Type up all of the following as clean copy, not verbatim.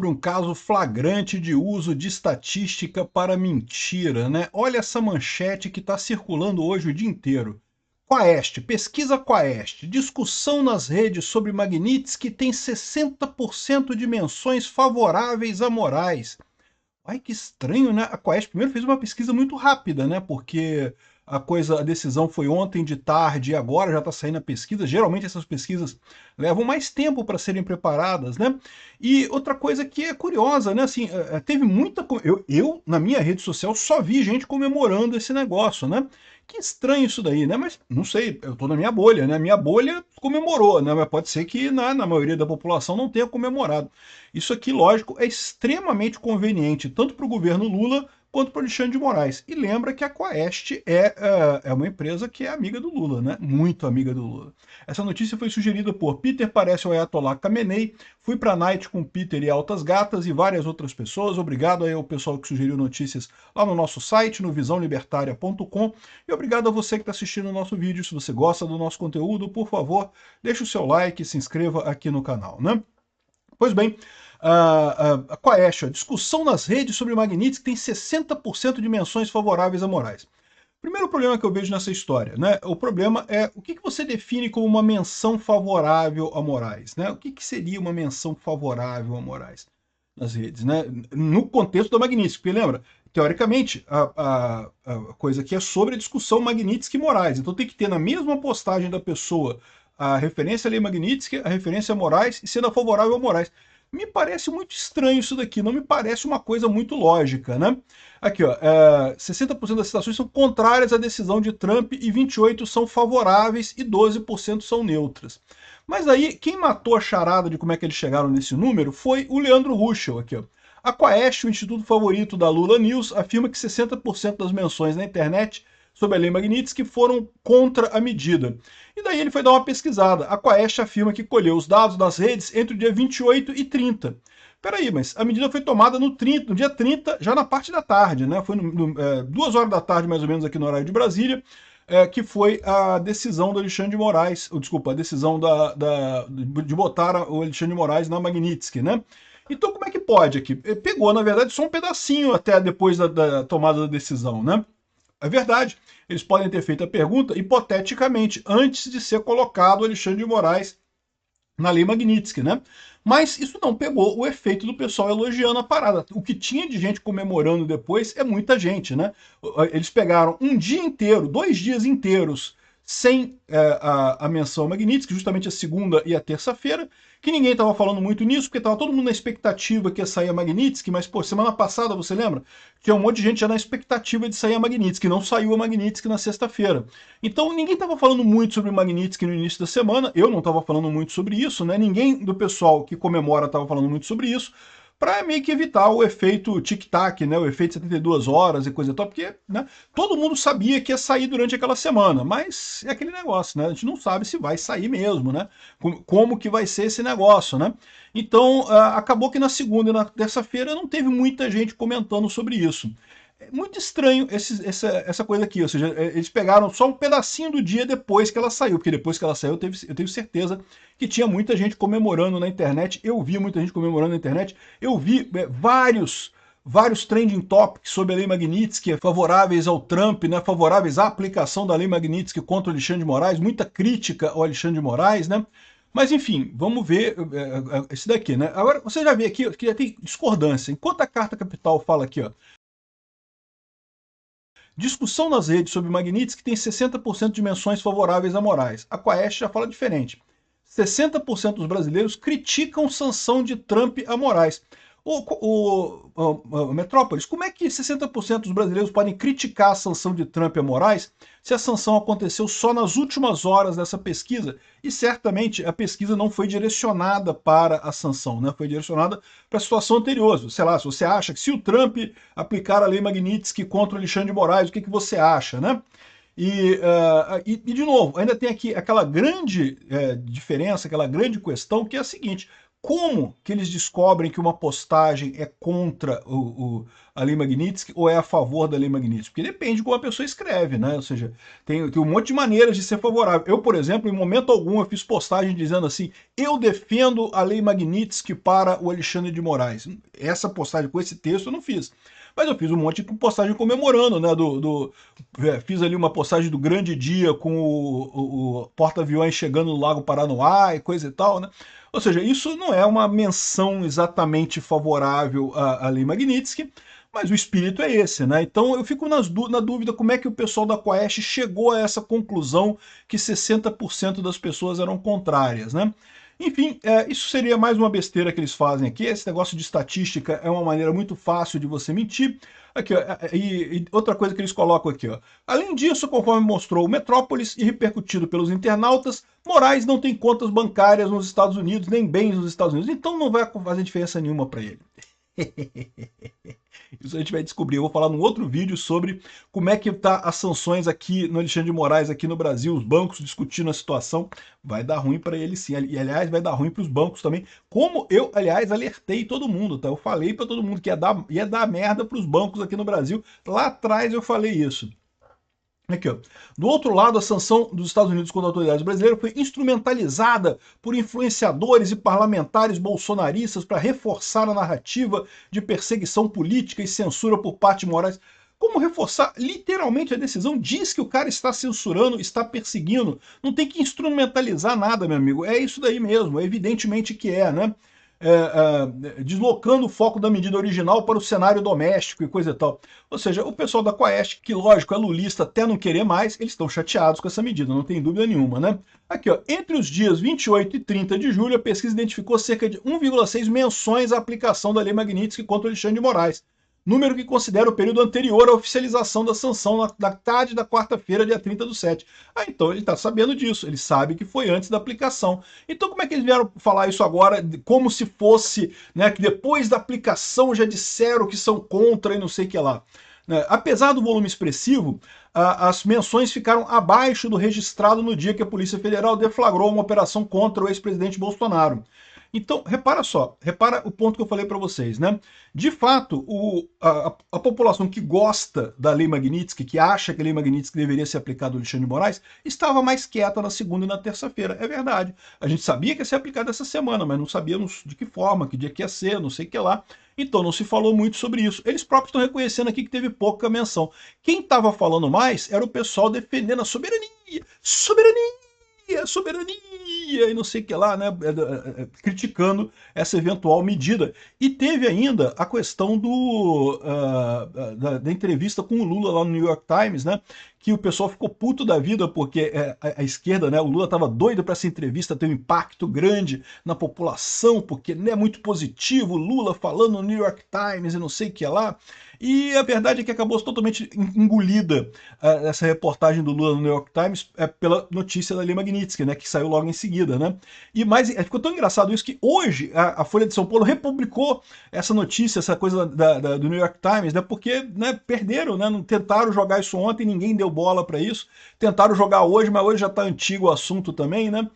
Por um caso flagrante de uso de estatística para mentira, né? Olha essa manchete que está circulando hoje o dia inteiro. Quaest, pesquisa Quaest, discussão nas redes sobre Magnitsky tem 60% de menções favoráveis a Moraes. Ai, que estranho, né? A Quaest primeiro fez uma pesquisa muito rápida, né? Porque a decisão foi ontem de tarde e agora já está saindo a pesquisa. Geralmente essas pesquisas levam mais tempo para serem preparadas, né? E outra coisa que é curiosa, né? Assim, teve muita. Eu, na minha rede social, só vi gente comemorando esse negócio, né? Que estranho isso daí, né? Mas não sei, eu tô na minha bolha, né? Minha bolha comemorou, né? Mas pode ser que na maioria da população não tenha comemorado. Isso aqui, lógico, é extremamente conveniente, tanto para o governo Lula quanto para o Alexandre de Moraes. E lembra que a Quaest é uma empresa que é amiga do Lula, né? Muito amiga do Lula. Essa notícia foi sugerida por Peter Parece o Ayatollah Khamenei, fui para a Night com Peter e Altas Gatas e várias outras pessoas. Obrigado aí ao pessoal que sugeriu notícias lá no nosso site, no visãolibertaria.com. E obrigado a você que está assistindo o nosso vídeo. Se você gosta do nosso conteúdo, por favor, deixe o seu like e se inscreva aqui no canal, né? Pois bem, a Quaest, a discussão nas redes sobre Magnitsky tem 60% de menções favoráveis a Moraes. Primeiro problema que eu vejo nessa história, né? O problema é o que você define como uma menção favorável a Moraes, né? O que seria uma menção favorável a Moraes nas redes, né? No contexto da Magnitsky, porque lembra, teoricamente, a coisa aqui é sobre a discussão Magnitsky e Moraes, então tem que ter na mesma postagem da pessoa a referência a Lei Magnitsky, a referência a Moraes e sendo favorável a Moraes. Me parece muito estranho isso daqui, não me parece uma coisa muito lógica, né? Aqui, ó, 60% das citações são contrárias à decisão de Trump e 28% são favoráveis e 12% são neutras. Mas aí, quem matou a charada de como é que eles chegaram nesse número foi o Leandro Ruschel, aqui, ó. A Quaest, o instituto favorito da Lula News, afirma que 60% das menções na internet sobre a Lei Magnitsky foram contra a medida. E daí ele foi dar uma pesquisada. A Quaest afirma que colheu os dados das redes entre o dia 28 e 30. Peraí, mas a medida foi tomada no dia 30, já na parte da tarde, né? Foi 2 horas da tarde, mais ou menos, aqui no horário de Brasília, que foi a decisão do Alexandre de Moraes, desculpa, a decisão de botar o Alexandre de Moraes na Magnitsky, né? Então como é que pode aqui? Pegou, na verdade, só um pedacinho até depois da tomada da decisão, né? É verdade. Eles podem ter feito a pergunta hipoteticamente, antes de ser colocado o Alexandre de Moraes na Lei Magnitsky, né? Mas isso não pegou o efeito do pessoal elogiando a parada. O que tinha de gente comemorando depois é muita gente, né? Eles pegaram um dia inteiro, 2 dias inteiros, sem a menção Magnitsky, justamente a segunda e a terça-feira, que ninguém estava falando muito nisso, porque estava todo mundo na expectativa que ia sair a Magnitsky, mas, pô, semana passada, você lembra? Tinha um monte de gente já na expectativa de sair a Magnitsky, não saiu a Magnitsky na sexta-feira. Então, ninguém estava falando muito sobre Magnitsky no início da semana, eu não estava falando muito sobre isso, né? Ninguém do pessoal que comemora estava falando muito sobre isso, para meio que evitar o efeito tic-tac, né, o efeito 72 horas e coisa e tal, porque, né, todo mundo sabia que ia sair durante aquela semana, mas é aquele negócio, né, a gente não sabe se vai sair mesmo, né, como que vai ser esse negócio, né. Então, acabou que na segunda e na terça-feira não teve muita gente comentando sobre isso. É muito estranho essa coisa aqui, ou seja, eles pegaram só um pedacinho do dia depois que ela saiu, porque depois que ela saiu eu tenho certeza que tinha muita gente comemorando na internet, eu vi muita gente comemorando na internet, eu vi vários trending topics sobre a Lei Magnitsky, favoráveis ao Trump, né, favoráveis à aplicação da Lei Magnitsky contra o Alexandre de Moraes, muita crítica ao Alexandre de Moraes, né? Mas enfim, vamos ver esse daqui, né? Agora, você já vê aqui que já tem discordância. Enquanto a Carta Capital fala aqui, ó, discussão nas redes sobre Magnitsky tem 60% de menções favoráveis a Moraes. A Quaest já fala diferente. 60% dos brasileiros criticam sanção de Trump a Moraes. O Metrópolis, como é que 60% dos brasileiros podem criticar a sanção de Trump a Moraes se a sanção aconteceu só nas últimas horas dessa pesquisa? E certamente a pesquisa não foi direcionada para a sanção, né? Foi direcionada para a situação anterior. Sei lá, se você acha que se o Trump aplicar a lei Magnitsky contra o Alexandre de Moraes, o que você acha, né? De novo, ainda tem aqui aquela grande diferença, aquela grande questão, que é a seguinte: Como que eles descobrem que uma postagem é contra a lei Magnitsky ou é a favor da lei Magnitsky? Porque depende de como a pessoa escreve, né? Ou seja, tem um monte de maneiras de ser favorável. Eu, por exemplo, em momento algum, eu fiz postagem dizendo assim, eu defendo a lei Magnitsky para o Alexandre de Moraes. Essa postagem com esse texto eu não fiz. Mas eu fiz um monte de postagem comemorando, né? Fiz ali uma postagem do grande dia com o porta-aviões chegando no Lago Paranoá e coisa e tal, né? Ou seja, isso não é uma menção exatamente favorável à lei Magnitsky, mas o espírito é esse, né? Então eu fico na dúvida como é que o pessoal da Quaest chegou a essa conclusão que 60% das pessoas eram contrárias, né? Enfim, isso seria mais uma besteira que eles fazem aqui. Esse negócio de estatística é uma maneira muito fácil de você mentir. Aqui, ó, e outra coisa que eles colocam aqui, ó. Além disso, conforme mostrou o Metrópolis e repercutido pelos internautas, Moraes não tem contas bancárias nos Estados Unidos, nem bens nos Estados Unidos, então não vai fazer diferença nenhuma para ele. Isso a gente vai descobrir. Eu vou falar num outro vídeo sobre como é que tá as sanções aqui no Alexandre de Moraes, aqui no Brasil, os bancos discutindo a situação. Vai dar ruim para ele sim. E, aliás, vai dar ruim para os bancos também. Como eu, aliás, alertei todo mundo, tá? Eu falei para todo mundo que ia dar merda para os bancos aqui no Brasil. Lá atrás eu falei isso. Aqui, ó. Do outro lado, a sanção dos Estados Unidos contra autoridades brasileiras foi instrumentalizada por influenciadores e parlamentares bolsonaristas para reforçar a narrativa de perseguição política e censura por parte de Moraes. Como reforçar? Literalmente a decisão diz que o cara está censurando, está perseguindo. Não tem que instrumentalizar nada, meu amigo. É isso daí mesmo, evidentemente que é, né? Deslocando o foco da medida original para o cenário doméstico e coisa e tal. Ou seja, o pessoal da Quaest, que lógico é lulista até não querer mais, eles estão chateados com essa medida, não tem dúvida nenhuma, né? Aqui, ó, entre os dias 28 e 30 de julho, a pesquisa identificou cerca de 1,6 menções à aplicação da lei Magnitsky contra o Alexandre de Moraes, número que considera o período anterior à oficialização da sanção na tarde da quarta-feira, dia 30/7. Ah, então ele está sabendo disso, ele sabe que foi antes da aplicação. Então como é que eles vieram falar isso agora, como se fosse, né, que depois da aplicação já disseram que são contra e não sei o que lá. Apesar do volume expressivo, as menções ficaram abaixo do registrado no dia que a Polícia Federal deflagrou uma operação contra o ex-presidente Bolsonaro. Então, repara só, repara o ponto que eu falei para vocês, né? De fato, a população que gosta da lei Magnitsky, que acha que a lei Magnitsky deveria ser aplicada ao Alexandre de Moraes, estava mais quieta na segunda e na terça-feira. É verdade. A gente sabia que ia ser aplicada essa semana, mas não sabíamos de que forma, que dia que ia ser, não sei o que lá. Então não se falou muito sobre isso. Eles próprios estão reconhecendo aqui que teve pouca menção. Quem estava falando mais era o pessoal defendendo a soberania. Soberania! Soberania e não sei o que lá, né, criticando essa eventual medida. E teve ainda a questão da entrevista com o Lula lá no New York Times, né, que o pessoal ficou puto da vida porque a esquerda, né, o Lula estava doido para essa entrevista ter um impacto grande na população, porque não é muito positivo, o Lula falando no New York Times e não sei o que lá. E a verdade é que acabou totalmente engolida essa reportagem do Lula no New York Times pela notícia da lei Magnitsky, né, que saiu logo em seguida, né? E mais ficou tão engraçado isso que hoje a Folha de São Paulo republicou essa notícia, essa coisa do New York Times, né? Porque, né, perderam, né? Não tentaram jogar isso ontem, ninguém deu bola para isso. Tentaram jogar hoje, mas hoje já está antigo o assunto também, né?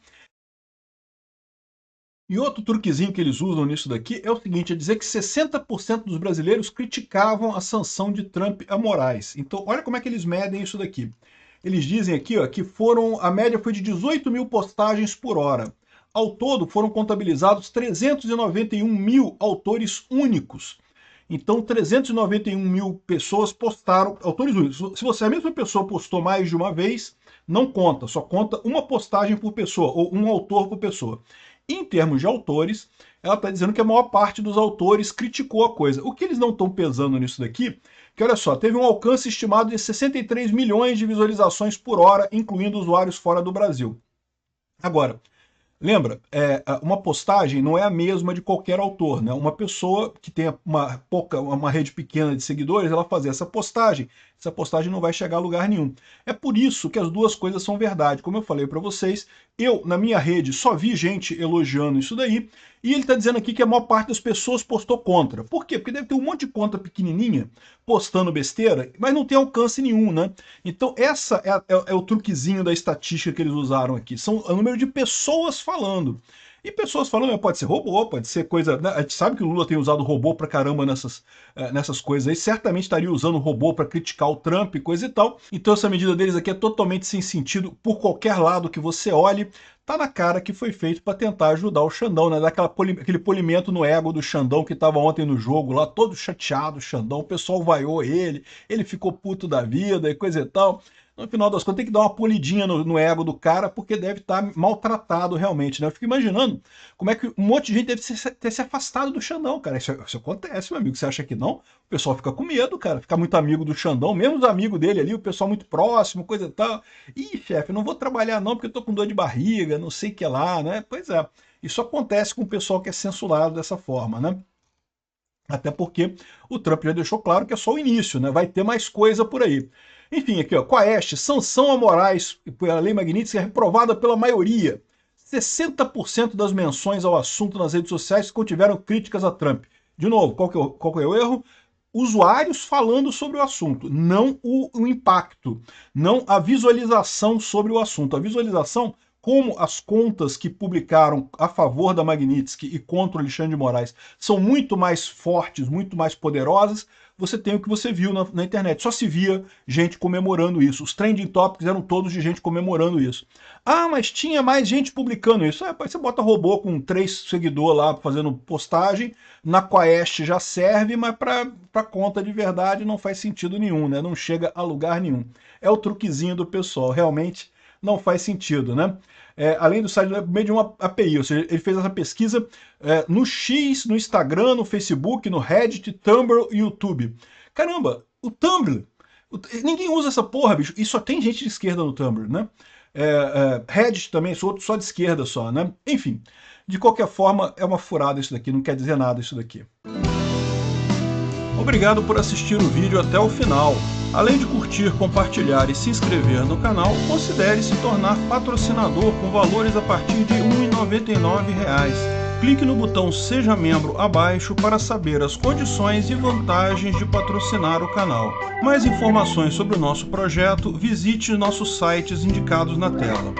E outro truquezinho que eles usam nisso daqui é o seguinte, é dizer que 60% dos brasileiros criticavam a sanção de Trump a Moraes. Então, olha como é que eles medem isso daqui. Eles dizem aqui, ó, que a média foi de 18 mil postagens por hora. Ao todo, foram contabilizados 391 mil autores únicos. Então, 391 mil pessoas postaram, autores únicos. Se você, a mesma pessoa postou mais de uma vez, não conta, só conta uma postagem por pessoa, ou um autor por pessoa. Em termos de autores, ela está dizendo que a maior parte dos autores criticou a coisa. O que eles não estão pesando nisso daqui, que olha só, teve um alcance estimado de 63 milhões de visualizações por hora, incluindo usuários fora do Brasil. Agora, lembra, uma postagem não é a mesma de qualquer autor, né? Uma pessoa que tem uma rede pequena de seguidores, ela fazer essa postagem não vai chegar a lugar nenhum. É por isso que as duas coisas são verdade. Como eu falei para vocês, eu, na minha rede, só vi gente elogiando isso daí, e ele está dizendo aqui que a maior parte das pessoas postou contra. Por quê? Porque deve ter um monte de conta pequenininha postando besteira, mas não tem alcance nenhum, né? Então essa é o truquezinho da estatística que eles usaram aqui. São o número de pessoas falando. E pessoas falando, pode ser robô, pode ser coisa... Né? A gente sabe que o Lula tem usado robô pra caramba nessas coisas aí, certamente estaria usando robô pra criticar o Trump e coisa e tal. Então essa medida deles aqui é totalmente sem sentido por qualquer lado que você olhe. Tá na cara que foi feito para tentar ajudar o Xandão, né? Dar aquele polimento no ego do Xandão que estava ontem no jogo lá, todo chateado, o Xandão, o pessoal vaiou ele ficou puto da vida e coisa e tal. No final das contas, tem que dar uma polidinha no ego do cara, porque deve estar maltratado realmente, né? Eu fico imaginando como é que um monte de gente deve ter se afastado do Xandão, cara. Isso acontece, meu amigo. Você acha que não? O pessoal fica com medo, cara. Fica muito amigo do Xandão, mesmo os amigos dele ali, o pessoal muito próximo, coisa e tal. Ih, chefe, não vou trabalhar não, porque eu tô com dor de barriga, não sei o que lá, né? Pois é. Isso acontece com o pessoal que é censurado dessa forma, né? Até porque o Trump já deixou claro que é só o início, né? Vai ter mais coisa por aí. Enfim, aqui, ó, Quaest, sanção a Moraes pela Lei Magnitsky é reprovada pela maioria. 60% das menções ao assunto nas redes sociais contiveram críticas a Trump. De novo, qual que é o erro? Usuários falando sobre o assunto, não o impacto, não a visualização sobre o assunto. A visualização, como as contas que publicaram a favor da Magnitsky e contra o Alexandre de Moraes são muito mais fortes, muito mais poderosas, você tem o que você viu na internet. Só se via gente comemorando isso. Os trending topics eram todos de gente comemorando isso. Ah, mas tinha mais gente publicando isso. Você bota robô com 3 seguidores lá fazendo postagem, na Quaest já serve, mas para conta de verdade não faz sentido nenhum, né? Não chega a lugar nenhum. É o truquezinho do pessoal, realmente não faz sentido, né? Além do site, por meio de uma API, ou seja, ele fez essa pesquisa no X, no Instagram, no Facebook, no Reddit, Tumblr e YouTube. Caramba, o Tumblr, ninguém usa essa porra, bicho, e só tem gente de esquerda no Tumblr, né? Reddit também, só de esquerda só, né? Enfim, de qualquer forma, é uma furada isso daqui, não quer dizer nada isso daqui. Obrigado por assistir o vídeo até o final. Além de curtir, compartilhar e se inscrever no canal, considere se tornar patrocinador com valores a partir de R$ 1,99. Clique no botão Seja Membro abaixo para saber as condições e vantagens de patrocinar o canal. Mais informações sobre o nosso projeto, visite nossos sites indicados na tela.